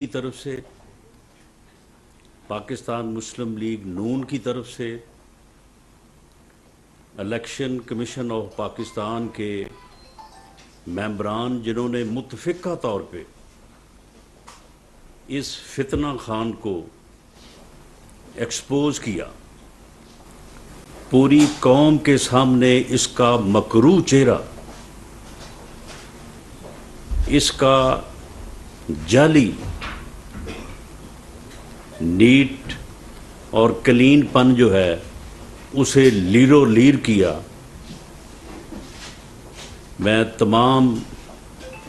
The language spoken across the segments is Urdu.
کی طرف سے، پاکستان مسلم لیگ نون کی طرف سے، الیکشن کمیشن آف پاکستان کے ممبران جنہوں نے متفقہ طور پہ اس فتنہ خان کو ایکسپوز کیا، پوری قوم کے سامنے اس کا مکروہ چہرہ، اس کا جعلی نیٹ اور کلین پن جو ہے اسے لیرو لیر کیا۔ میں تمام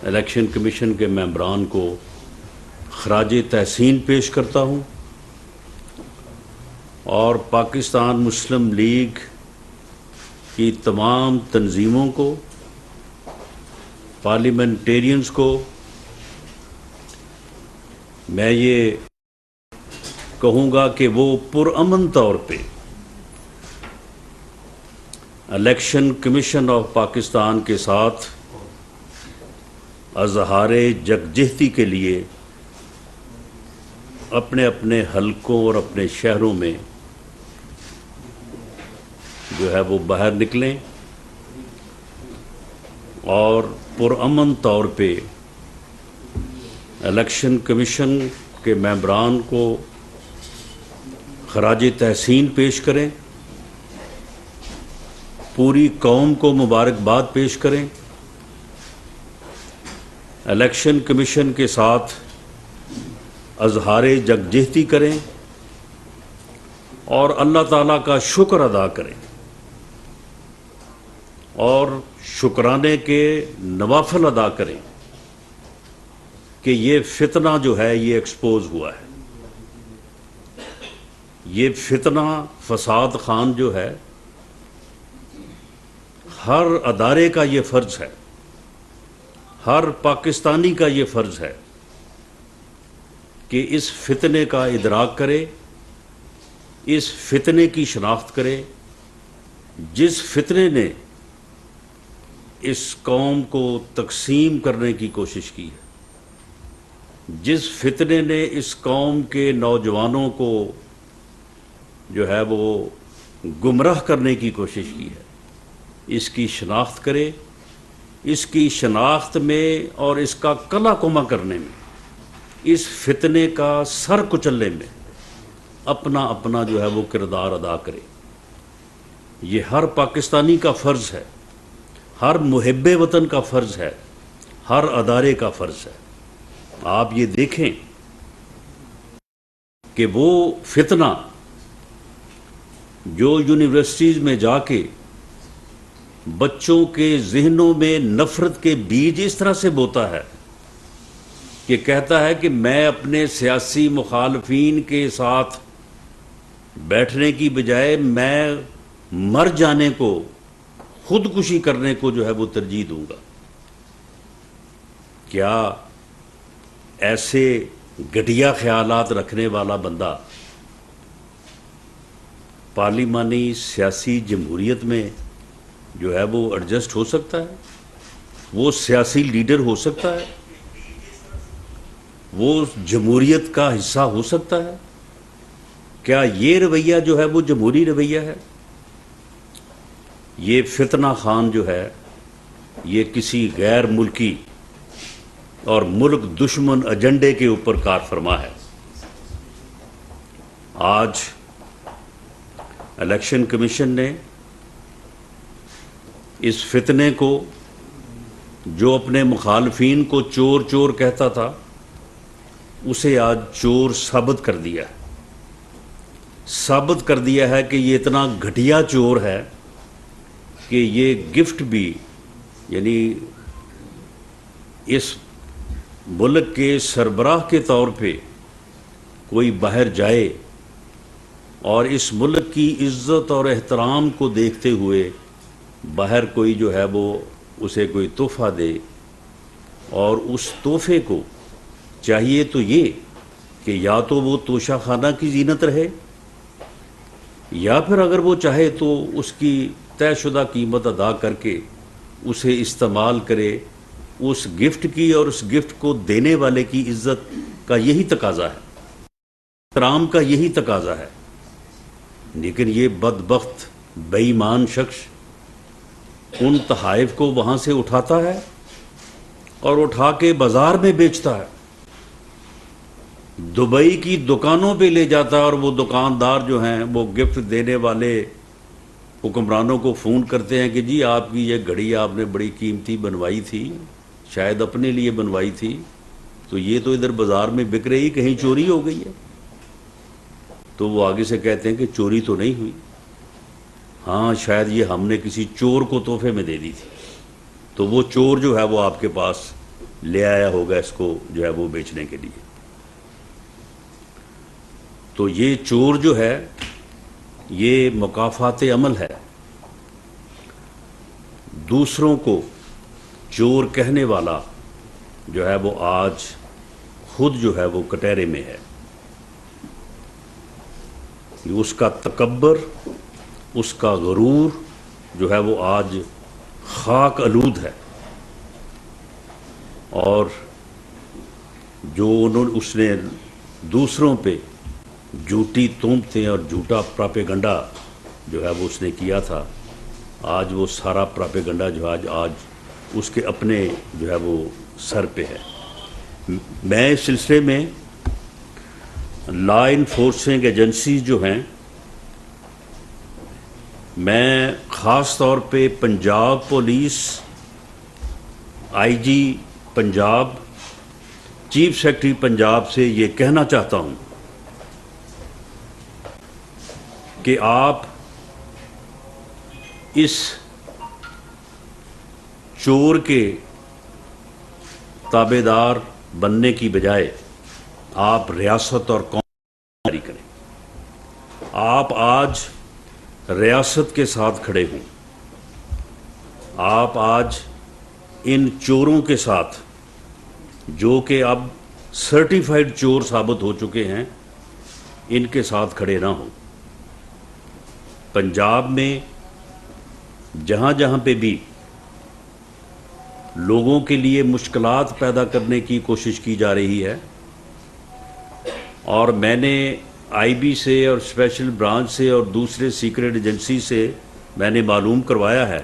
الیکشن کمیشن کے ممبران کو خراج تحسین پیش کرتا ہوں اور پاکستان مسلم لیگ کی تمام تنظیموں کو، پارلیمنٹیرینز کو میں یہ کہوں گا کہ وہ پرامن طور پہ الیکشن کمیشن آف پاکستان کے ساتھ اظہار یکجہتی کے لیے اپنے اپنے حلقوں اور اپنے شہروں میں جو ہے وہ باہر نکلیں اور پرامن طور پہ الیکشن کمیشن کے ممبران کو خراج تحسین پیش کریں، پوری قوم کو مبارکباد پیش کریں، الیکشن کمیشن کے ساتھ اظہار یکجہتی کریں اور اللہ تعالیٰ کا شکر ادا کریں اور شکرانے کے نوافل ادا کریں کہ یہ فتنہ جو ہے یہ ایکسپوز ہوا ہے۔ یہ فتنہ فساد خان جو ہے، ہر ادارے کا یہ فرض ہے، ہر پاکستانی کا یہ فرض ہے کہ اس فتنے کا ادراک کرے، اس فتنے کی شناخت کرے جس فتنے نے اس قوم کو تقسیم کرنے کی کوشش کی ہے، جس فتنے نے اس قوم کے نوجوانوں کو جو ہے وہ گمراہ کرنے کی کوشش کی ہے، اس کی شناخت کرے، اس کی شناخت میں اور اس کا کلا کما کرنے میں، اس فتنے کا سر کچلنے میں اپنا اپنا جو ہے وہ کردار ادا کرے۔ یہ ہر پاکستانی کا فرض ہے، ہر محب وطن کا فرض ہے، ہر ادارے کا فرض ہے۔ آپ یہ دیکھیں کہ وہ فتنہ جو یونیورسٹیز میں جا کے بچوں کے ذہنوں میں نفرت کے بیج اس طرح سے بوتا ہے کہ کہتا ہے کہ میں اپنے سیاسی مخالفین کے ساتھ بیٹھنے کی بجائے میں مر جانے کو، خودکشی کرنے کو جو ہے وہ ترجیح دوں گا۔ کیا ایسے گھٹیا خیالات رکھنے والا بندہ پارلیمانی سیاسی جمہوریت میں جو ہے وہ ایڈجسٹ ہو سکتا ہے؟ وہ سیاسی لیڈر ہو سکتا ہے؟ وہ جمہوریت کا حصہ ہو سکتا ہے؟ کیا یہ رویہ جو ہے وہ جمہوری رویہ ہے؟ یہ فتنہ خان جو ہے یہ کسی غیر ملکی اور ملک دشمن ایجنڈے کے اوپر کار فرما ہے۔ آج الیکشن کمیشن نے اس فتنے کو، جو اپنے مخالفین کو چور چور کہتا تھا، اسے آج چور ثابت کر دیا ہے۔ ثابت کر دیا ہے کہ یہ اتنا گھٹیا چور ہے کہ یہ گفٹ بھی، یعنی اس ملک کے سربراہ کے طور پہ کوئی باہر جائے اور اس ملک کی عزت اور احترام کو دیکھتے ہوئے باہر کوئی جو ہے وہ اسے کوئی تحفہ دے، اور اس تحفے کو چاہیے تو یہ کہ یا تو وہ توشہ خانہ کی زینت رہے، یا پھر اگر وہ چاہے تو اس کی طے شدہ قیمت ادا کر کے اسے استعمال کرے، اس گفٹ کی اور اس گفٹ کو دینے والے کی عزت کا یہی تقاضا ہے، احترام کا یہی تقاضا ہے، لیکن یہ بدبخت بے ایمان شخص ان تحائف کو وہاں سے اٹھاتا ہے اور اٹھا کے بازار میں بیچتا ہے، دبئی کی دکانوں پہ لے جاتا ہے، اور وہ دکاندار جو ہیں وہ گفٹ دینے والے حکمرانوں کو فون کرتے ہیں کہ جی آپ کی یہ گھڑی آپ نے بڑی قیمتی بنوائی تھی، شاید اپنے لیے بنوائی تھی، تو یہ تو ادھر بازار میں بک رہی، کہیں چوری ہو گئی ہے؟ تو وہ آگے سے کہتے ہیں کہ چوری تو نہیں ہوئی، ہاں شاید یہ ہم نے کسی چور کو تحفے میں دے دی تھی، تو وہ چور جو ہے وہ آپ کے پاس لے آیا ہوگا اس کو جو ہے وہ بیچنے کے لیے۔ تو یہ چور جو ہے یہ مکافات عمل ہے، دوسروں کو چور کہنے والا جو ہے وہ آج خود جو ہے وہ کٹہرے میں ہے، اس کا تکبر، اس کا غرور جو ہے وہ آج خاک آلود ہے، اور جو اس نے دوسروں پہ جھوٹی تہمتیں اور جھوٹا پراپیگنڈا جو ہے وہ اس نے کیا تھا، آج وہ سارا پراپیگنڈا جو آج اس کے اپنے جو ہے وہ سر پہ ہے۔ میں اس سلسلے میں لا انفورسنگ ایجنسیز جو ہیں، میں خاص طور پہ پنجاب پولیس، آئی جی پنجاب، چیف سیکرٹری پنجاب سے یہ کہنا چاہتا ہوں کہ آپ اس چور کے تابع دار بننے کی بجائے آپ ریاست اور قوم جاری کریں۔ آپ آج ریاست کے ساتھ کھڑے ہوں، آپ آج ان چوروں کے ساتھ جو کہ اب سرٹیفائیڈ چور ثابت ہو چکے ہیں، ان کے ساتھ کھڑے نہ ہوں۔ پنجاب میں جہاں جہاں پہ بھی لوگوں کے لیے مشکلات پیدا کرنے کی کوشش کی جا رہی ہے، اور میں نے آئی بی سے اور اسپیشل برانچ سے اور دوسرے سیکرٹ ایجنسی سے میں نے معلوم کروایا ہے،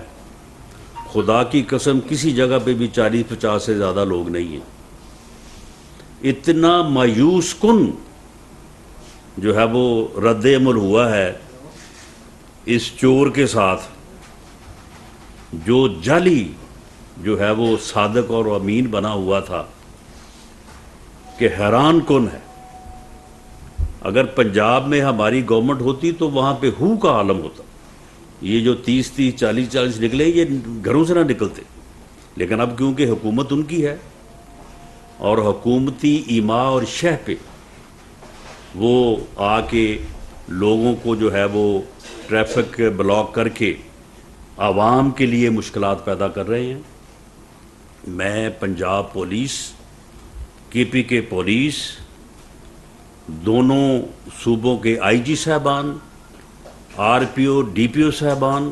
خدا کی قسم کسی جگہ پہ بھی 40-50 سے زیادہ لوگ نہیں ہیں۔ اتنا مایوس کن جو ہے وہ رد عمل ہوا ہے اس چور کے ساتھ، جو جعلی جو ہے وہ صادق اور امین بنا ہوا تھا، کہ حیران کن ہے۔ اگر پنجاب میں ہماری گورنمنٹ ہوتی تو وہاں پہ ہو کا عالم ہوتا، یہ جو 30-30 40-40 نکلے یہ گھروں سے نہ نکلتے، لیکن اب کیونکہ حکومت ان کی ہے اور حکومتی ایما اور شہ پہ وہ آ کے لوگوں کو جو ہے وہ ٹریفک بلاک کر کے عوام کے لیے مشکلات پیدا کر رہے ہیں۔ میں پنجاب پولیس، کے پی کے پولیس، دونوں صوبوں کے آئی جی صاحبان، آر پی او، ڈی پی او صاحبان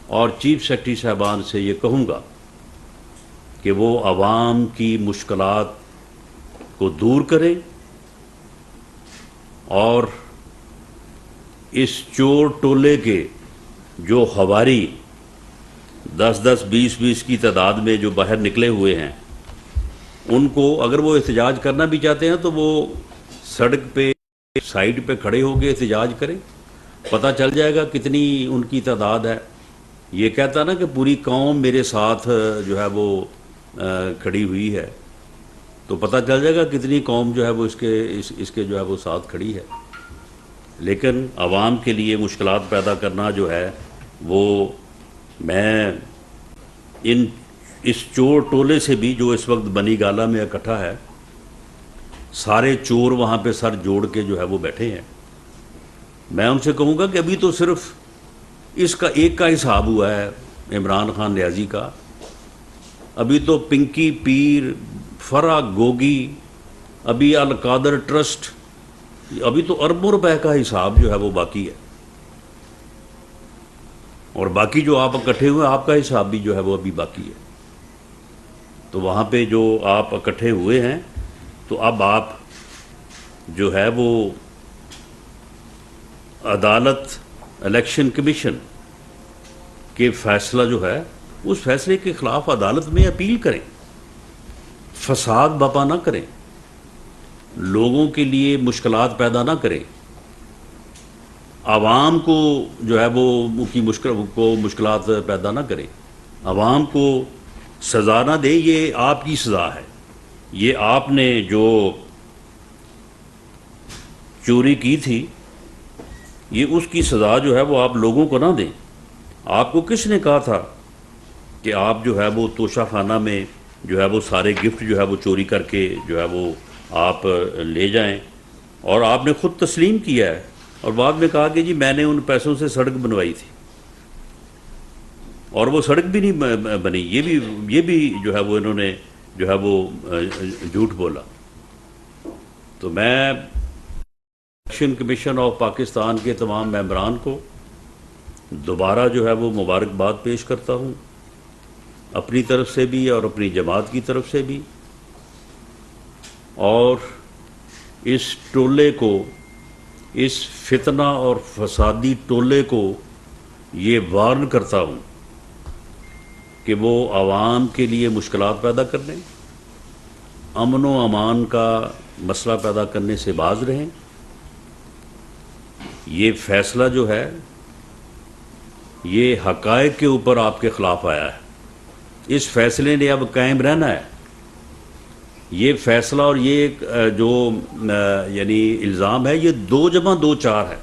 اور چیف سیکرٹری صاحبان سے یہ کہوں گا کہ وہ عوام کی مشکلات کو دور کریں اور اس چور ٹولے کے جو ہواری 10-10 20-20 کی تعداد میں جو باہر نکلے ہوئے ہیں، ان کو اگر وہ احتجاج کرنا بھی چاہتے ہیں تو وہ سڑک پہ سائڈ پہ کھڑے ہو کے احتجاج کریں، پتہ چل جائے گا کتنی ان کی تعداد ہے۔ یہ کہتا نا کہ پوری قوم میرے ساتھ جو ہے وہ کھڑی ہوئی ہے، تو پتہ چل جائے گا کتنی قوم جو ہے وہ اس کے جو ہے وہ ساتھ کھڑی ہے۔ لیکن عوام کے لیے مشکلات پیدا کرنا جو ہے وہ، میں اس چور ٹولے سے بھی جو اس وقت بنی گالہ میں اکٹھا ہے، سارے چور وہاں پہ سر جوڑ کے جو ہے وہ بیٹھے ہیں، میں ان سے کہوں گا کہ ابھی تو صرف اس کا ایک کا حساب ہوا ہے، عمران خان نیازی کا، ابھی تو پنکی پیر، فرا گوگی، ابھی القادر ٹرسٹ، ابھی تو اربوں روپے کا حساب جو ہے وہ باقی ہے، اور باقی جو آپ اکٹھے ہوئے آپ کا حساب بھی جو ہے وہ ابھی باقی ہے۔ تو وہاں پہ جو آپ اکٹھے ہوئے ہیں، تو اب آپ جو ہے وہ عدالت الیکشن کمیشن کے فیصلہ جو ہے اس فیصلے کے خلاف عدالت میں اپیل کریں، فساد برپا نہ کریں، لوگوں کے لیے مشکلات پیدا نہ کریں، عوام کو جو ہے وہ کی مشکلات پیدا نہ کریں، عوام کو سزا نہ دیں۔ یہ آپ کی سزا ہے، یہ آپ نے جو چوری کی تھی یہ اس کی سزا جو ہے وہ آپ لوگوں کو نہ دیں۔ آپ کو کس نے کہا تھا کہ آپ جو ہے وہ توشہ خانہ میں جو ہے وہ سارے گفٹ جو ہے وہ چوری کر کے جو ہے وہ آپ لے جائیں؟ اور آپ نے خود تسلیم کیا ہے اور بعد میں کہا کہ جی میں نے ان پیسوں سے سڑک بنوائی تھی، اور وہ سڑک بھی نہیں بنی۔ یہ بھی جو ہے وہ انہوں نے جو ہے وہ جھوٹ بولا۔ تو میں الیکشن کمیشن آف پاکستان کے تمام ممبران کو دوبارہ جو ہے وہ مبارکباد پیش کرتا ہوں، اپنی طرف سے بھی اور اپنی جماعت کی طرف سے بھی، اور اس ٹولے کو، اس فتنہ اور فسادی ٹولے کو یہ وارن کرتا ہوں کہ وہ عوام کے لیے مشکلات پیدا کرنے، امن و امان کا مسئلہ پیدا کرنے سے باز رہیں۔ یہ فیصلہ جو ہے یہ حقائق کے اوپر آپ کے خلاف آیا ہے، اس فیصلے نے اب قائم رہنا ہے۔ یہ فیصلہ اور یہ جو یعنی الزام ہے یہ 2 + 2 = 4 ہے۔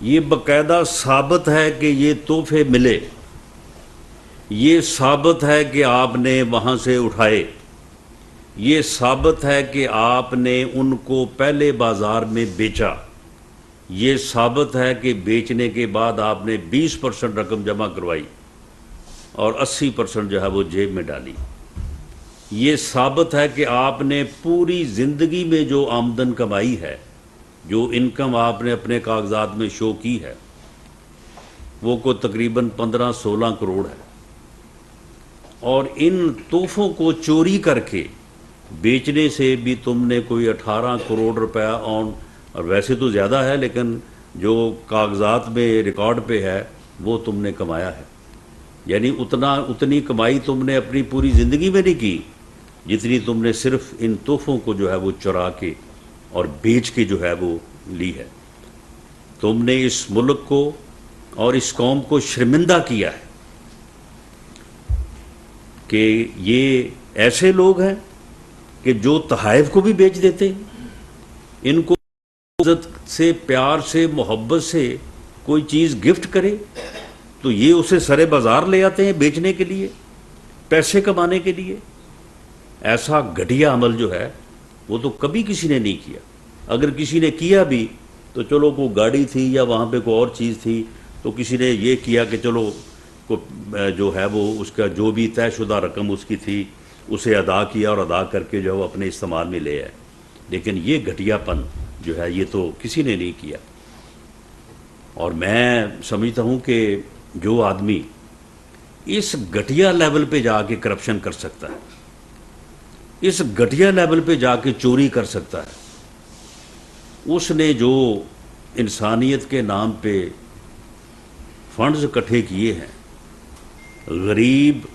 یہ باقاعدہ ثابت ہے کہ یہ تحفے ملے، یہ ثابت ہے کہ آپ نے وہاں سے اٹھائے، یہ ثابت ہے کہ آپ نے ان کو پہلے بازار میں بیچا، یہ ثابت ہے کہ بیچنے کے بعد آپ نے 20% رقم جمع کروائی اور 80% جو ہے وہ جیب میں ڈالی۔ یہ ثابت ہے کہ آپ نے پوری زندگی میں جو آمدن کمائی ہے، جو انکم آپ نے اپنے کاغذات میں شو کی ہے، وہ کو تقریباً 15-16 کروڑ ہے، اور ان تحفوں کو چوری کر کے بیچنے سے بھی تم نے کوئی 18 کروڑ روپیہ اور ویسے تو زیادہ ہے لیکن جو کاغذات میں ریکارڈ پہ ہے وہ تم نے کمایا ہے۔ یعنی اتنی کمائی تم نے اپنی پوری زندگی میں نہیں کی جتنی تم نے صرف ان تحفوں کو جو ہے وہ چرا کے اور بیچ کے جو ہے وہ لی ہے۔ تم نے اس ملک کو اور اس قوم کو شرمندہ کیا ہے کہ یہ ایسے لوگ ہیں کہ جو تحائف کو بھی بیچ دیتے ہیں۔ ان کو عزت سے، پیار سے، محبت سے کوئی چیز گفٹ کرے تو یہ اسے سرے بازار لے آتے ہیں بیچنے کے لیے، پیسے کمانے کے لیے۔ ایسا گھٹیا عمل جو ہے وہ تو کبھی کسی نے نہیں کیا۔ اگر کسی نے کیا بھی تو چلو کوئی گاڑی تھی یا وہاں پہ کوئی اور چیز تھی تو کسی نے یہ کیا کہ چلو جو ہے وہ اس کا جو بھی طے شدہ رقم اس کی تھی اسے ادا کیا اور ادا کر کے جو ہے وہ اپنے استعمال میں لے آئے۔ لیکن یہ گھٹیا پن جو ہے یہ تو کسی نے نہیں کیا۔ اور میں سمجھتا ہوں کہ جو آدمی اس گھٹیا لیول پہ جا کے کرپشن کر سکتا ہے، اس گھٹیا لیول پہ جا کے چوری کر سکتا ہے، اس نے جو انسانیت کے نام پہ فنڈز اکٹھے کیے ہیں، غریب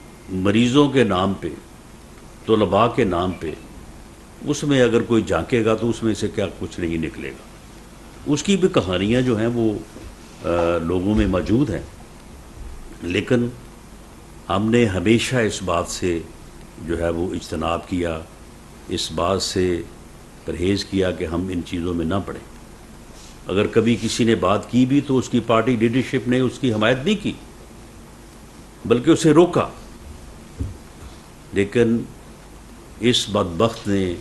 مریضوں کے نام پہ، طلباء کے نام پہ، اس میں اگر کوئی جھانکے گا تو اس میں سے کیا کچھ نہیں نکلے گا۔ اس کی بھی کہانیاں جو ہیں وہ لوگوں میں موجود ہیں، لیکن ہم نے ہمیشہ اس بات سے جو ہے وہ اجتناب کیا، اس بات سے پرہیز کیا کہ ہم ان چیزوں میں نہ پڑیں۔ اگر کبھی کسی نے بات کی بھی تو اس کی پارٹی لیڈرشپ نے اس کی حمایت نہیں کی بلکہ اسے روکا۔ لیکن اس بدبخت نے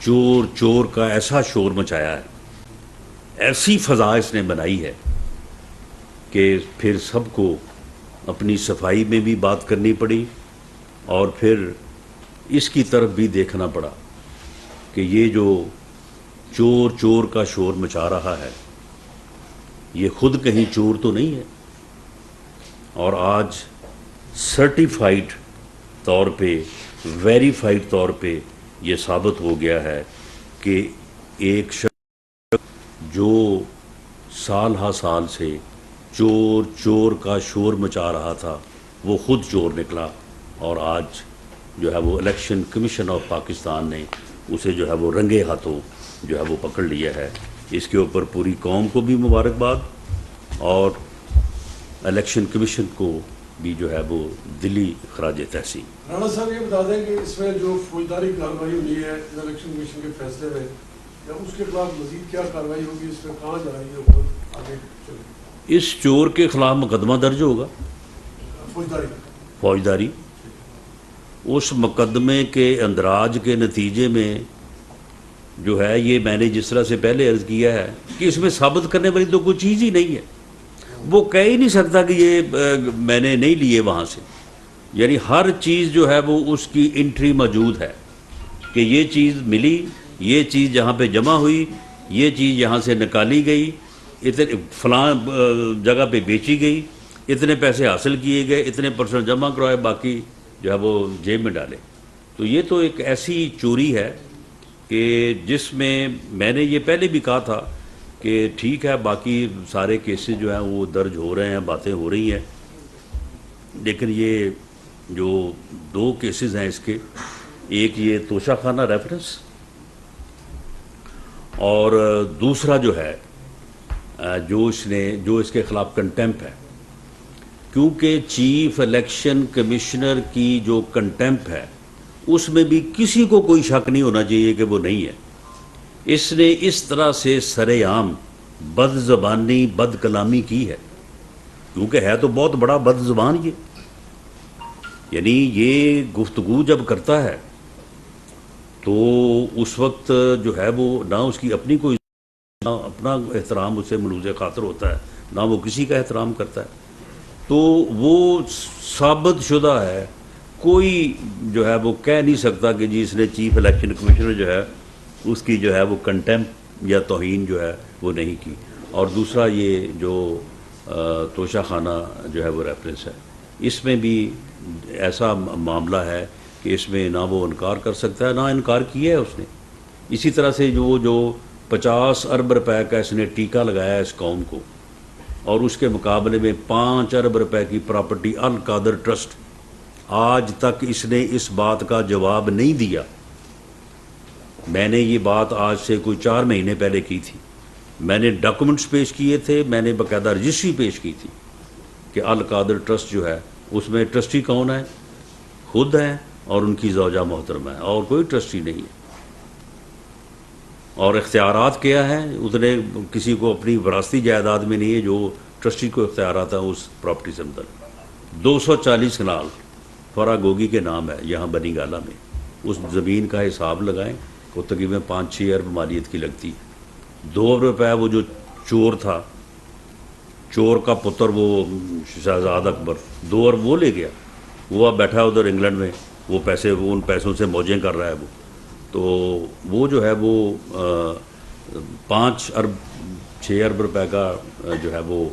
چور چور کا ایسا شور مچایا ہے، ایسی فضا اس نے بنائی ہے کہ پھر سب کو اپنی صفائی میں بھی بات کرنی پڑی اور پھر اس کی طرف بھی دیکھنا پڑا کہ یہ جو چور چور کا شور مچا رہا ہے یہ خود کہیں چور تو نہیں ہے، اور آج سرٹیفائیڈ طور پہ، ویریفائیڈ طور پہ یہ ثابت ہو گیا ہے کہ ایک شخص جو سال ہا سال سے چور چور کا شور مچا رہا تھا وہ خود چور نکلا، اور آج جو ہے وہ الیکشن کمیشن آف پاکستان نے اسے جو ہے وہ رنگے ہاتھوں جو ہے وہ پکڑ لیا ہے۔ اس کے اوپر پوری قوم کو بھی مبارکباد، اور الیکشن کمیشن کو بھی جو ہے وہ دلی خراج تحسین۔ رانا صاحب یہ بتا دیں کہ اس میں جو فوجداری کارروائی ہوئی ہے الیکشن کمیشن کے فیصلے میں، یا اس کے خلاف مزید کیا کارروائی ہوگی، اس میں کہاں جا رہی ہے حکومت آگے چلے؟ اس چور کے خلاف مقدمہ درج ہوگا، فوجداری۔ اس مقدمے کے اندراج کے نتیجے میں جو ہے، یہ میں نے جس طرح سے پہلے عرض کیا ہے کہ اس میں ثابت کرنے والی تو کوئی چیز ہی نہیں ہے۔ وہ کہہ ہی نہیں سکتا کہ یہ میں نے نہیں لیے وہاں سے، یعنی ہر چیز جو ہے وہ اس کی انٹری موجود ہے کہ یہ چیز ملی، یہ چیز جہاں پہ جمع ہوئی، یہ چیز یہاں سے نکالی گئی، اتنے فلاں جگہ پہ بیچی گئی، اتنے پیسے حاصل کیے گئے، اتنے پرسنٹ جمع کروائے، باقی جو ہے وہ جیب میں ڈالے۔ تو یہ تو ایک ایسی چوری ہے کہ جس میں نے یہ پہلے بھی کہا تھا کہ ٹھیک ہے باقی سارے کیسز جو ہیں وہ درج ہو رہے ہیں، باتیں ہو رہی ہیں، لیکن یہ جو دو کیسز ہیں اس کے، ایک یہ توشہ خانہ ریفرنس، اور دوسرا جو ہے جو اس کے خلاف کنٹیمپ ہے، کیونکہ چیف الیکشن کمشنر کی جو کنٹیمپ ہے اس میں بھی کسی کو کوئی شک نہیں ہونا چاہیے کہ وہ نہیں ہے۔ اس نے اس طرح سے سر عام بد زبانی بد کلامی کی ہے، کیونکہ ہے تو بہت بڑا بد زبان یہ، یعنی یہ گفتگو جب کرتا ہے تو اس وقت جو ہے وہ نہ اس کی اپنی کوئی نہ اپنا احترام اسے ملوز خاطر ہوتا ہے، نہ وہ کسی کا احترام کرتا ہے۔ تو وہ ثابت شدہ ہے، کوئی جو ہے وہ کہہ نہیں سکتا کہ جی اس نے چیف الیکشن کمشنر جو ہے اس کی جو ہے وہ کنٹیمپ یا توہین جو ہے وہ نہیں کی۔ اور دوسرا یہ جو توشہ خانہ جو ہے وہ ریفرنس ہے، اس میں بھی ایسا معاملہ ہے کہ اس میں نہ وہ انکار کر سکتا ہے، نہ انکار کیا ہے اس نے۔ اسی طرح سے جو 50 ارب روپے کا اس نے ٹیکہ لگایا اس قوم کو، اور اس کے مقابلے میں 5 ارب روپے کی پراپرٹی القادر ٹرسٹ، آج تک اس نے اس بات کا جواب نہیں دیا۔ میں نے یہ بات آج سے کوئی 4 مہینے پہلے کی تھی، میں نے ڈاکومنٹس پیش کیے تھے، میں نے باقاعدہ رجسٹری پیش کی تھی کہ القادر ٹرسٹ جو ہے اس میں ٹرسٹی کون ہے، خود ہیں اور ان کی زوجہ محترمہ ہے، اور کوئی ٹرسٹی نہیں ہے۔ اور اختیارات کیا ہیں، اتنے کسی کو اپنی وراثتی جائیداد میں نہیں ہے جو ٹرسٹی کو اختیارات ہیں اس پراپرٹی سے متعلق۔ 240 کنال فرا گوگی کے نام ہے یہاں بنی گالہ میں، اس زمین کا حساب لگائیں، وہ تقریباً 5-6 ارب مالیت کی لگتی ہے۔ 2 ارب روپے وہ جو چور تھا، چور کا پتر وہ شہزاد اکبر، 2 ارب وہ لے گیا، وہ اب بیٹھا ادھر انگلینڈ میں، وہ پیسے ان پیسوں سے موجیں کر رہا ہے وہ۔ تو وہ جو ہے وہ 5 ارب 6 ارب روپے کا جو ہے وہ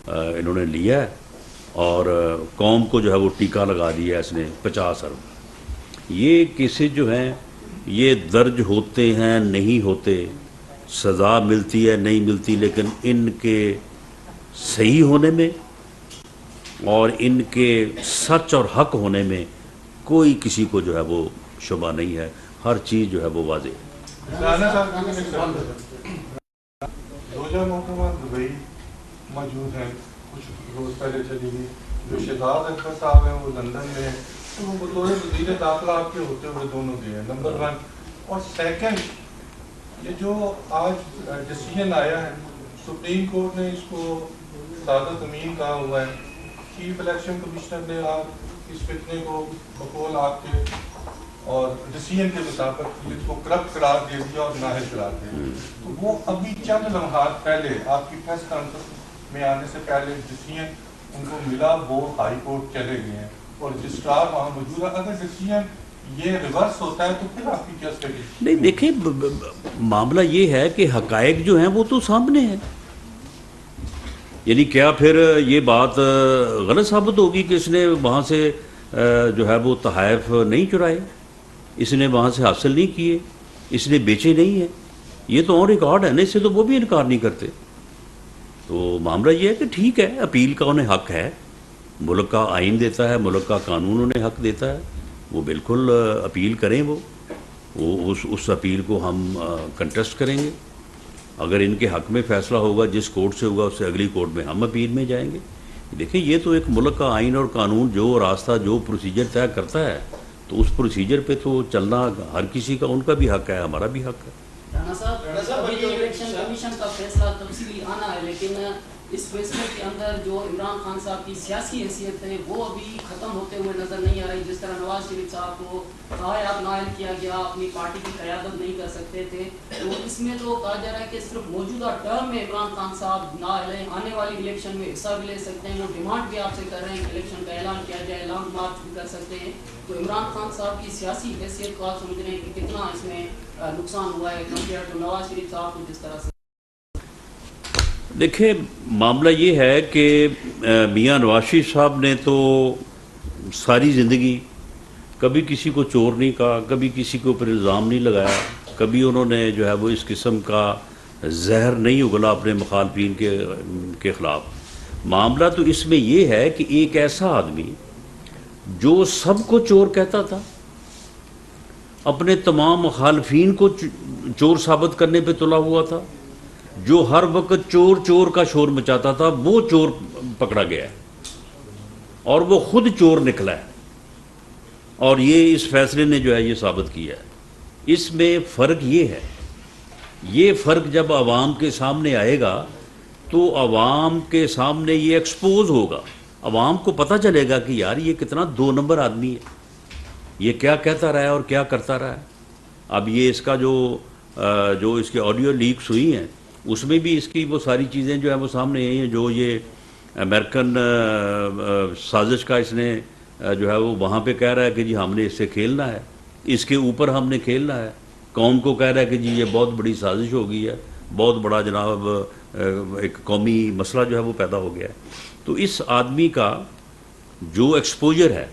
انہوں نے لیا ہے، اور قوم کو جو ہے وہ ٹیکہ لگا دیا ہے اس نے 50 ارب۔ یہ کیسز جو ہیں یہ درج ہوتے ہیں، نہیں ہوتے، سزا ملتی ہے نہیں ملتی، لیکن ان کے صحیح ہونے میں اور ان کے سچ اور حق ہونے میں کوئی کسی کو جو ہے وہ شبہ نہیں ہے، ہر چیز جو ہے وہ واضح ہے۔ زوجہ محترمہ دبئی موجود ہیں، کچھ روز پہلے چلی گئی۔ جو شہزاد اکبر صاحب ہیں وہ لندن میں ہیں، تو وہ بطور وزیر داخلہ آپ کے ہوتے ہوئے دونوں گئے ہیں، نمبر 1۔ اور سیکنڈ، یہ جو آج ڈیسیژن آیا ہے، سپریم کورٹ نے اس کو سعادت امین کہا ہوا ہے، چیف الیکشن کمشنر نے آپ اس فتنے کو بقول آپ کے اور ڈیسیژن کے مطابق اس کو کرپٹ قرار دے دیا اور نااہل قرار دے دیا۔ تو وہ ابھی چند لمحات پہلے آپ کی پریس کانفرنس میں آنے سے پہلے ڈیسیژن ان کو ملا، وہ ہائی کورٹ چلے گئے ہیں اور رجسٹرار وہاں موجود ہے۔ اگر ڈیسیژن یہ ریورس ہوتا ہے تو پھر آپ کی کیا اسٹریٹجی؟ نہیں دیکھیں، معاملہ یہ ہے کہ حقائق جو ہیں وہ تو سامنے ہیں، یعنی کیا پھر یہ بات غلط ثابت ہوگی کہ اس نے وہاں سے جو ہے وہ تحائف نہیں چرائے، اس نے وہاں سے حاصل نہیں کیے، اس نے بیچے نہیں ہیں؟ یہ تو آن ریکارڈ ہے نا، اس سے تو وہ بھی انکار نہیں کرتے. تو معاملہ یہ ہے کہ ٹھیک ہے، اپیل کا انہیں حق ہے، ملک کا آئین دیتا ہے، ملک کا قانون انہیں حق دیتا ہے، وہ بالکل اپیل کریں. وہ اس اپیل کو ہم کنٹیسٹ کریں گے. اگر ان کے حق میں فیصلہ ہوگا جس کورٹ سے ہوگا اس سے اگلی کورٹ میں ہم اپیل میں جائیں گے. دیکھیں یہ تو ایک ملک کا آئین اور قانون جو راستہ جو پروسیجر طے کرتا ہے تو اس پروسیجر پہ تو چلنا ہر کسی کا، ان کا بھی حق ہے، ہمارا بھی حق ہے. رانا صاحب ابھی جو الیکشن کمیشن کا فیصلہ تفصیلی آنا ہے، لیکن اس فیصلے کے اندر جو عمران خان صاحب کی سیاسی حیثیت ہے وہ ابھی ختم ہوتے ہوئے نظر نہیں آ رہی. جس طرح نواز شریف صاحب کو تغایات نائل کیا گیا، اپنی پارٹی کی قیادت نہیں کر سکتے تھے، تو اس میں تو کہا جا رہا ہے کہ صرف موجودہ ٹرم میں عمران خان صاحب نہ آنے والی الیکشن میں حصہ بھی لے سکتے ہیں. وہ ڈیمانڈ بھی آپ سے کر رہے ہیں کہ الیکشن کا اعلان کیا جائے، لانگ مارچ بھی کر سکتے ہیں. تو عمران خان صاحب کی سیاسی حیثیت کو آپ سمجھ رہے ہیں کہ کتنا اس میں نقصان ہوا ہے کمپیئر ٹو نواز شریف صاحب کو جس طرح سے؟ دیکھیں معاملہ یہ ہے کہ میاں نواز شریف صاحب نے تو ساری زندگی کبھی کسی کو چور نہیں کہا، کبھی کسی کے اوپر الزام نہیں لگایا، کبھی انہوں نے جو ہے وہ اس قسم کا زہر نہیں اگلا اپنے مخالفین کے خلاف. معاملہ تو اس میں یہ ہے کہ ایک ایسا آدمی جو سب کو چور کہتا تھا، اپنے تمام مخالفین کو چور ثابت کرنے پہ تلا ہوا تھا، جو ہر وقت چور چور کا شور مچاتا تھا، وہ چور پکڑا گیا ہے اور وہ خود چور نکلا ہے. اور یہ اس فیصلے نے جو ہے یہ ثابت کیا ہے. اس میں فرق یہ ہے، یہ فرق جب عوام کے سامنے آئے گا تو عوام کے سامنے یہ ایکسپوز ہوگا، عوام کو پتہ چلے گا کہ یار یہ کتنا 2 نمبر آدمی ہے، یہ کیا کہتا رہا ہے اور کیا کرتا رہا ہے. اب یہ اس کا جو اس کے آڈیو لیکس ہوئی ہیں اس میں بھی اس کی وہ ساری چیزیں جو ہیں وہ سامنے آئی ہیں، جو یہ امریکن سازش کا اس نے جو ہے وہ وہاں پہ کہہ رہا ہے کہ جی ہم نے اس سے کھیلنا ہے، اس کے اوپر ہم نے کھیلنا ہے. قوم کو کہہ رہا ہے کہ جی یہ بہت بڑی سازش ہو گئی ہے، بہت بڑا جناب ایک قومی مسئلہ جو ہے وہ پیدا ہو گیا ہے. تو اس آدمی کا جو ایکسپوجر ہے،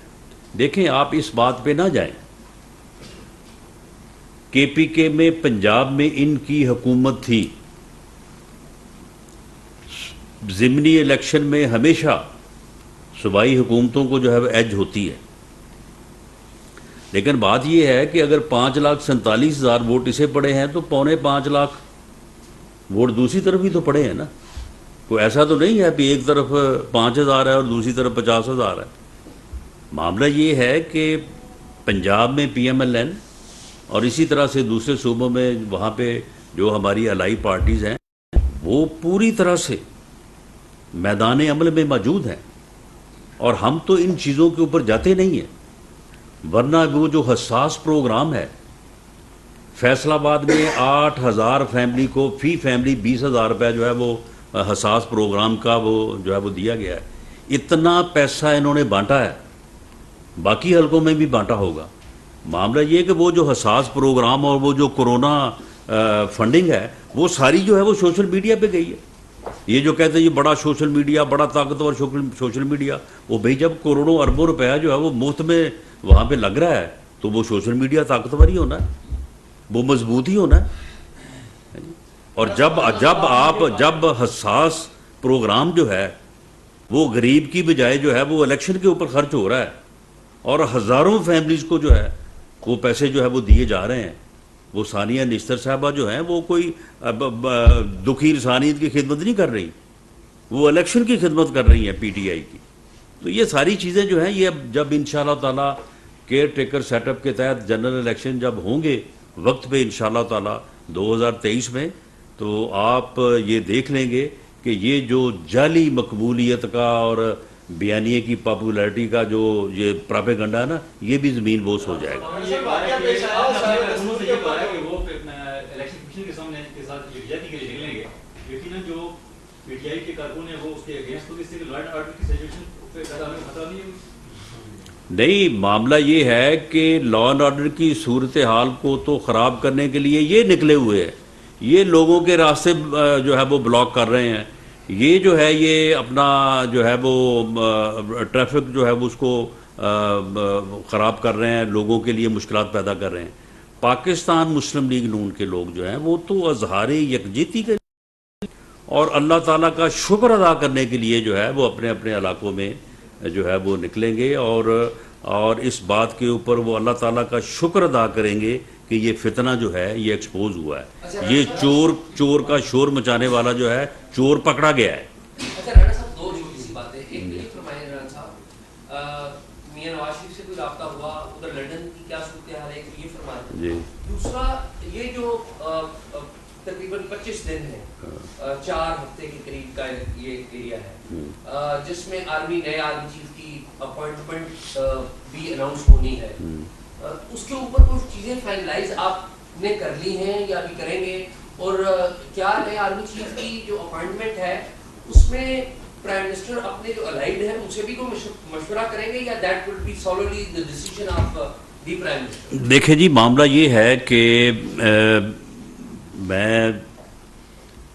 دیکھیں آپ اس بات پہ نہ جائیں. کے پی کے میں پنجاب میں ان کی حکومت تھی، ضمنی الیکشن میں ہمیشہ صوبائی حکومتوں کو جو ہے وہ ایج ہوتی ہے. لیکن بات یہ ہے کہ اگر 5,47,000 ووٹ اسے پڑے ہیں تو 4.25 لاکھ ووٹ دوسری طرف بھی تو پڑے ہیں نا. کوئی ایسا تو نہیں ہے کہ ایک طرف 5,000 ہے اور دوسری طرف 50,000 ہے. معاملہ یہ ہے کہ پنجاب میں پی ایم ایل این اور اسی طرح سے دوسرے صوبوں میں وہاں پہ جو ہماری الائی پارٹیز ہیں وہ پوری طرح سے میدان عمل میں موجود ہیں، اور ہم تو ان چیزوں کے اوپر جاتے نہیں ہیں. ورنہ وہ جو حساس پروگرام ہے، فیصل آباد میں 8,000 فیملی کو فی فیملی 20,000 روپے جو ہے وہ حساس پروگرام کا وہ جو ہے وہ دیا گیا ہے. اتنا پیسہ انہوں نے بانٹا ہے، باقی حلقوں میں بھی بانٹا ہوگا. معاملہ یہ کہ وہ جو حساس پروگرام اور وہ جو کرونا فنڈنگ ہے وہ ساری جو ہے وہ سوشل میڈیا پہ گئی ہے. یہ جو کہتے ہیں یہ بڑا سوشل میڈیا، بڑا طاقتور سوشل میڈیا، وہ بھئی جب کروڑوں اربوں روپیہ جو ہے وہ مفت میں وہاں پہ لگ رہا ہے تو وہ سوشل میڈیا طاقتور ہی ہونا ہے، وہ مضبوط ہی ہونا ہے. اور جب حساس پروگرام جو ہے وہ غریب کی بجائے جو ہے وہ الیکشن کے اوپر خرچ ہو رہا ہے اور ہزاروں فیملیز کو جو ہے وہ پیسے جو ہے وہ دیے جا رہے ہیں، وہ ثانیہ نشتر صاحبہ جو ہیں وہ کوئی دکھی انسانیت کی خدمت نہیں کر رہی، وہ الیکشن کی خدمت کر رہی ہیں پی ٹی آئی کی. تو یہ ساری چیزیں جو ہیں یہ جب انشاءاللہ تعالیٰ کیئر ٹیکر سیٹ اپ کے تحت جنرل الیکشن جب ہوں گے وقت پہ انشاءاللہ تعالیٰ 2023 میں، تو آپ یہ دیکھ لیں گے کہ یہ جو جعلی مقبولیت کا اور بیانیے کی پاپولیرٹی کا جو یہ پراپیگنڈا ہے نا، یہ بھی زمین بوس ہو جائے گا. نہیں، معاملہ یہ ہے کہ لا اینڈ آرڈر کی صورتحال کو تو خراب کرنے کے لیے یہ نکلے ہوئے ہیں، یہ لوگوں کے راستے جو ہے وہ بلاک کر رہے ہیں، یہ جو ہے یہ اپنا جو ہے وہ ٹریفک جو ہے وہ اس کو خراب کر رہے ہیں، لوگوں کے لیے مشکلات پیدا کر رہے ہیں. پاکستان مسلم لیگ نون کے لوگ جو ہیں وہ تو اظہار یکجہتی کے اور اللہ تعالیٰ کا شکر ادا کرنے کے لیے جو ہے وہ اپنے اپنے علاقوں میں جو ہے وہ نکلیں گے، اور اس بات کے اوپر وہ اللہ تعالیٰ کا شکر ادا کریں گے کہ یہ فتنہ جو ہے یہ ایکسپوز ہوا ہے، یہ چور کا شور مچانے والا جو ہے چور پکڑا گیا ہے۔ اچھا رانا صاحب، دو چھوٹی سی باتیں، ایک تو یہ فرمائیں رانا صاحب، میاں نواز شریف سے کوئی رابطہ ہوا، ادھر لندن کی کیا صورتحال ہے، یہ فرمائیں۔ جی دوسرا یہ جو تقریباً 25 دن ہے، 4 ہفتے کے قریب کا یہ ایریا ہے جس میں نئے آرمی چیف کی اپوائنٹمنٹ بھی اناؤنس ہونی ہے، اس کے اوپر کچھ چیزیں فائنلائز آپ نے کر لی ہیں یا ابھی کریں گے؟ اور کیا نئے آرمی چیف کی جو اپوائنٹمنٹ ہے اس میں پرائم منسٹر اپنے جو الائیڈ ہیں ان سے بھی کوئی مشورہ کریں گے، یا that will be solely the decision of the prime minister? دیکھیں جی، معاملہ یہ ہے کہ میں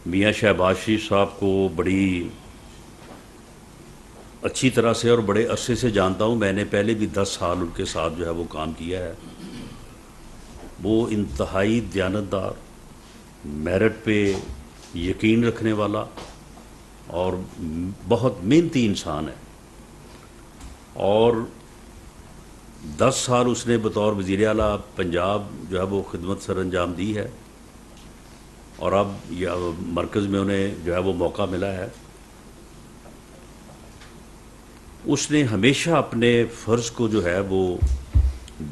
میاں شہباز شریف صاحب کو بڑی اچھی طرح سے اور بڑے عرصے سے جانتا ہوں، میں نے پہلے بھی 10 سال ان کے ساتھ جو ہے وہ کام کیا ہے۔ وہ انتہائی دیانتدار، میرٹ پہ یقین رکھنے والا اور بہت محنتی انسان ہے، اور 10 سال اس نے بطور وزیر اعلیٰ پنجاب جو ہے وہ خدمت سر انجام دی ہے، اور اب مرکز میں انہیں جو ہے وہ موقع ملا ہے۔ اس نے ہمیشہ اپنے فرض کو جو ہے وہ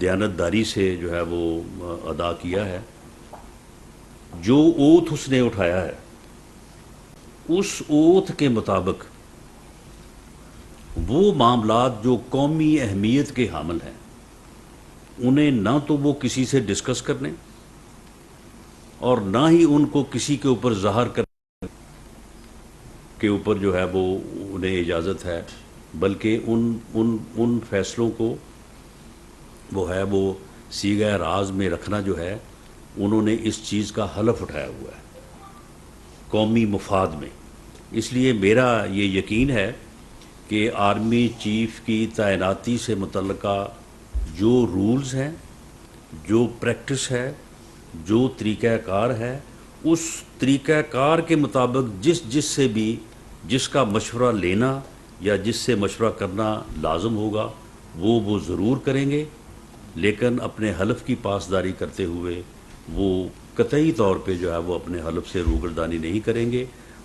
دیانتداری سے جو ہے وہ ادا کیا ہے۔ جو اوتھ اس نے اٹھایا ہے اس اوتھ کے مطابق وہ معاملات جو قومی اہمیت کے حامل ہیں انہیں نہ تو وہ کسی سے ڈسکس کرنے اور نہ ہی ان کو کسی کے اوپر ظاہر کرنے کے اوپر جو ہے وہ انہیں اجازت ہے، بلکہ ان فیصلوں کو وہ ہے وہ سیغہ راز میں رکھنا جو ہے انہوں نے اس چیز کا حلف اٹھایا ہوا ہے قومی مفاد میں۔ اس لیے میرا یہ یقین ہے کہ آرمی چیف کی تعیناتی سے متعلقہ جو رولز ہیں، جو پریکٹس ہے، جو طریقہ کار ہے، اس طریقہ کار کے مطابق جس سے بھی جس کا مشورہ لینا یا جس سے مشورہ کرنا لازم ہوگا وہ ضرور کریں گے، لیکن اپنے حلف کی پاسداری کرتے ہوئے وہ قطعی طور پہ جو ہے وہ اپنے حلف سے روگردانی نہیں کریں گے،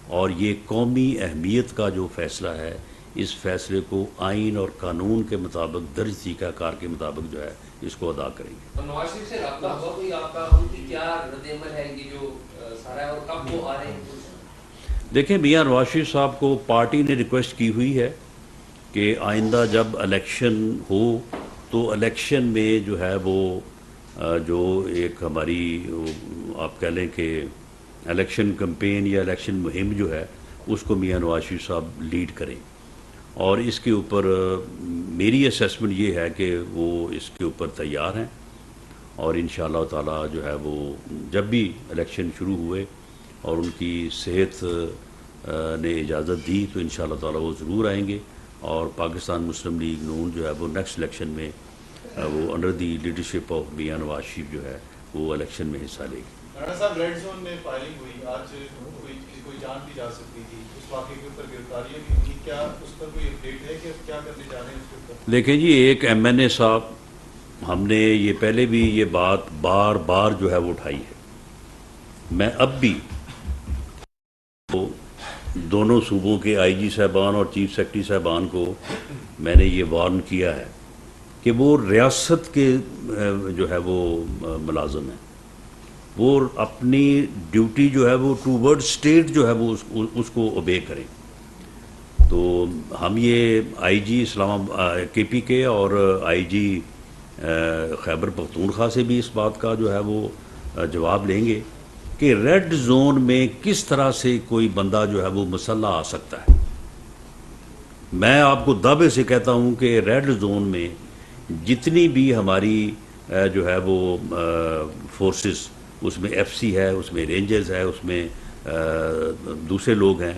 اور یہ قومی اہمیت کا جو فیصلہ ہے اس فیصلے کو آئین اور قانون کے مطابق درج طریقہ کار کے مطابق جو ہے اس کو ادا کریں گے۔ اور نواز شریف سے رابطہ ہوا کوئی آپ کا، ان کی کیا رد عمل ہے یہ جو سارا ہے، اور کب وہ آ رہے ہیں؟ دیکھیں، میاں نواز شریف صاحب کو پارٹی نے ریکویسٹ کی ہوئی ہے کہ آئندہ جب الیکشن ہو تو الیکشن میں جو ہے وہ جو ایک ہماری آپ کہہ لیں کہ الیکشن کمپین یا الیکشن مہم جو ہے اس کو میاں نواز شریف صاحب لیڈ کریں، اور اس کے اوپر میری اسیسمنٹ یہ ہے کہ وہ اس کے اوپر تیار ہیں، اور انشاءاللہ تعالی جو ہے وہ جب بھی الیکشن شروع ہوئے اور ان کی صحت نے اجازت دی تو انشاءاللہ تعالی وہ ضرور آئیں گے، اور پاکستان مسلم لیگ نون جو ہے وہ نیکسٹ الیکشن میں وہ under the leadership of Mian Nawaz Sharif جو ہے وہ الیکشن میں حصہ لے گی۔ رانا صاحب، ریڈ زون میں فائرنگ ہوئی، آج کوئی جان بھی جا سکتی تھی، اس واقعے کے اوپر گرفتاریاں بھی ہوئی، کیا اس پر کوئی اپڈیٹ ہے کہ کیا کرنے جا رہے ہیں اس کے اوپر؟ دیکھیں جی، ایک ایم این اے صاحب، ہم نے یہ پہلے بھی یہ بات بار بار جو ہے وہ اٹھائی ہے، میں اب بھی دونوں صوبوں کے آئی جی صاحبان اور چیف سیکرٹری صاحبان کو میں نے یہ وارن کیا ہے کہ وہ ریاست کے جو ہے وہ ملازم ہیں، وہ اپنی ڈیوٹی جو ہے وہ ٹوورڈ اسٹیٹ جو ہے وہ اس کو اوبے کریں۔ تو ہم یہ آئی جی اسلام کے پی کے اور آئی جی خیبر پختونخوا سے بھی اس بات کا جو ہے وہ جواب لیں گے کہ ریڈ زون میں کس طرح سے کوئی بندہ جو ہے وہ مسلح آ سکتا ہے۔ میں آپ کو دعوے سے کہتا ہوں کہ ریڈ زون میں جتنی بھی ہماری جو ہے وہ فورسز، اس میں ایف سی ہے، اس میں رینجرز ہے، اس میں دوسرے لوگ ہیں،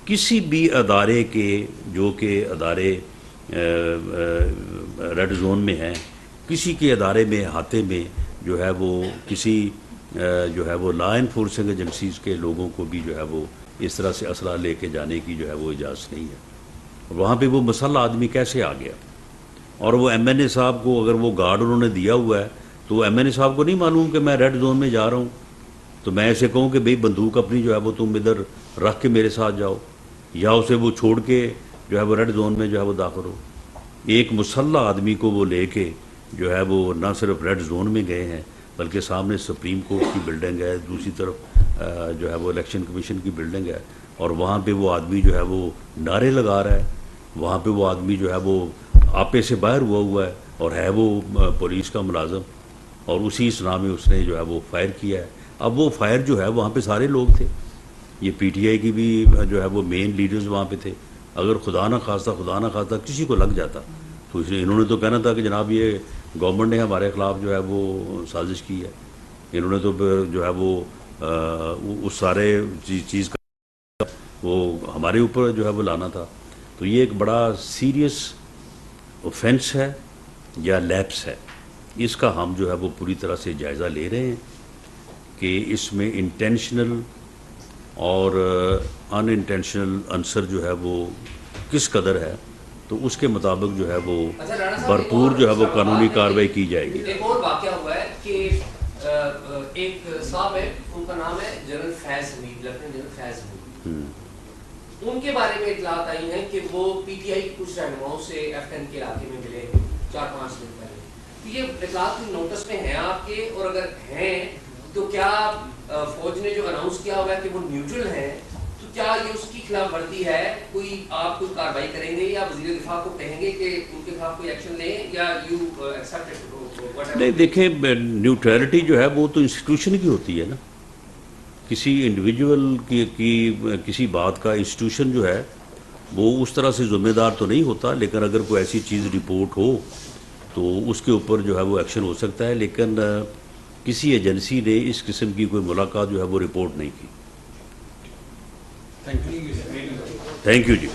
کسی بھی ادارے کے جو کہ ادارے ریڈ زون میں ہیں، کسی کے ادارے میں احاطے میں جو ہے وہ کسی جو ہے وہ لا انفورسنگ ایجنسیز کے لوگوں کو بھی جو ہے وہ اس طرح سے اسلحہ لے کے جانے کی جو ہے وہ اجازت نہیں ہے. اور وہاں پہ وہ مسلح آدمی کیسے آ گیا؟ اور وہ ایم این اے صاحب کو اگر وہ گارڈ انہوں نے دیا ہوا ہے تو ایم این اے صاحب کو نہیں معلوم کہ میں ریڈ زون میں جا رہا ہوں؟ تو میں ایسے کہوں کہ بھئی بندوق اپنی جو ہے وہ تم ادھر رکھ کے میرے ساتھ جاؤ، یا اسے وہ چھوڑ کے جو ہے وہ ریڈ زون میں جو ہے وہ داخل ہو. ایک مسلح آدمی کو وہ لے کے جو ہے وہ نہ صرف ریڈ زون میں گئے ہیں بلکہ سامنے سپریم کورٹ کی بلڈنگ ہے، دوسری طرف جو ہے وہ الیکشن کمیشن کی بلڈنگ ہے، اور وہاں پہ وہ آدمی جو ہے وہ نعرے لگا رہا ہے. وہاں پہ وہ آدمی جو ہے وہ آپے سے باہر ہوا ہے اور ہے وہ پولیس کا ملازم، اور اسی اسنا میں اس نے جو ہے وہ فائر کیا ہے. اب وہ فائر جو ہے وہاں پہ سارے لوگ تھے، یہ پی ٹی آئی کی بھی جو ہے وہ مین لیڈرز وہاں پہ تھے. اگر خدا نہ خواستہ کسی کو لگ جاتا تو انہوں نے تو کہنا تھا کہ جناب یہ گورنمنٹ نے ہمارے خلاف جو ہے وہ سازش کی ہے. انہوں نے تو جو ہے وہ اس سارے چیز کا وہ ہمارے اوپر جو ہے وہ لانا تھا. تو یہ ایک بڑا سیریس اوفینس ہے یا لیپس ہے. اس کا ہم جو ہے وہ پوری طرح سے جائزہ لے رہے ہیں کہ اس میں انٹینشنل اور ان انٹینشنل عنصر جو ہے وہ کس قدر ہے، تو اس کے مطابق جو ہے وہ بھرپور جو ہے وہ قانونی کارروائی کی جائے گی. ایک اور واقعہ ہوا ہے کہ ایک صاحب ہے، ان کا نام ہے جنرل فیض حمید، لیفٹیننٹ جنرل فیض حمید. ان کے بارے میں اطلاعات آئی ہیں کہ وہ پی ٹی آئی کی کچھ رہنماؤں سے ایف ٹین کے علاقے میں ملے 4-5 دن پہلے. یہ اطلاعات نوٹس میں ہیں آپ کے؟ اور اگر ہیں تو کیا فوج نے جو اناؤنس کیا ہوا ہے کہ وہ نیوٹرل ہیں، تو کیا یہ اس کی خلاف ورزی ہے؟ آپ کوئی کارروائی کریں گے یا وزیر دفاع کو کہیں گے کہ ان کے خلاف کوئی ایکشن لیں، یا یو ایکسیپٹ؟ نہیں دیکھیں، نیوٹرلٹی جو ہے وہ تو انسٹیٹیوشن کی ہوتی ہے نا. کسی انڈیویجول کی کسی بات کا انسٹیٹیوشن جو ہے وہ اس طرح سے ذمہ دار تو نہیں ہوتا، لیکن اگر کوئی ایسی چیز رپورٹ ہو تو اس کے اوپر جو ہے وہ ایکشن ہو سکتا ہے. لیکن کسی ایجنسی نے اس قسم کی کوئی ملاقات جو ہے وہ رپورٹ نہیں کی. Thank you G.